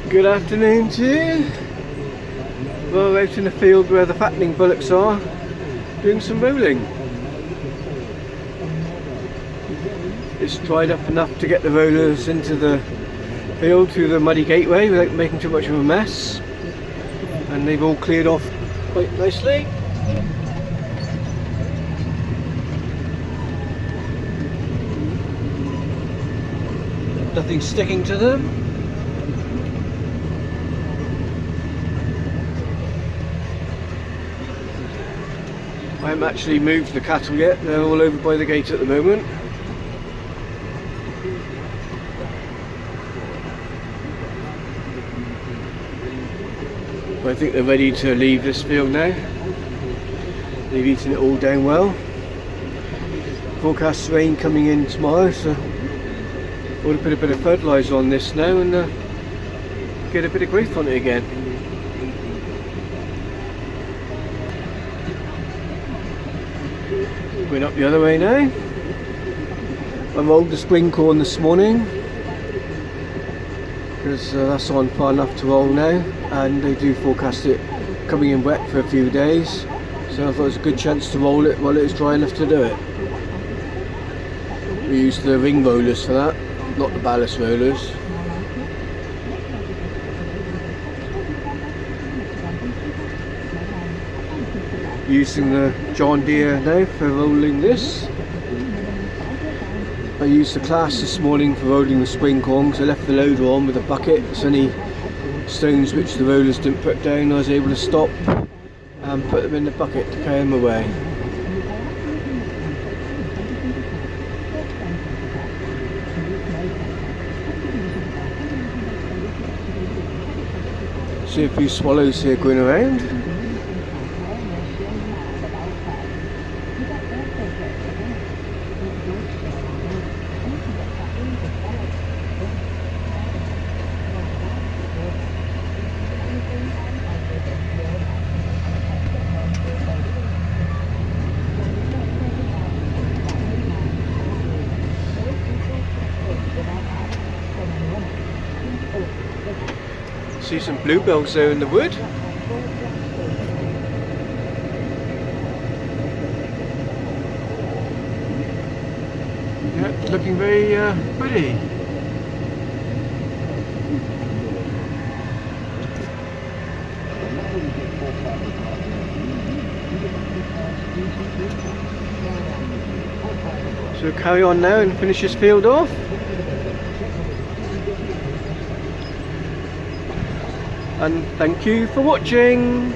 Good afternoon to you. We're out in the field where the fattening bullocks are, doing some rolling. It's dried up enough to get the rollers into the field through the muddy gateway without making too much of a mess, and they've all cleared off quite nicely. Nothing sticking to them. I haven't actually moved the cattle yet, they're all over by the gate at the moment. I think they're ready to leave this field now. They've eaten it all down well. Forecast rain coming in tomorrow, so we'll put a bit of fertiliser on this now and get a bit of growth on it again. Going up the other way now. I rolled the spring corn this morning because that's on far enough to roll now, and they do forecast it coming in wet for a few days, so I thought it was a good chance to roll it while it was dry enough to do it. We use the ring rollers for that, not the ballast rollers. Using the John Deere now for rolling this. I used the class this morning for rolling the spring corn because I left the loader on with a bucket, so any stones which the rollers didn't put down I was able to stop and put them in the bucket to carry them away. See a few swallows here going around. See some bluebells there in the wood. Yeah, looking very pretty. So we'll carry on now and finish this field off. And thank you for watching.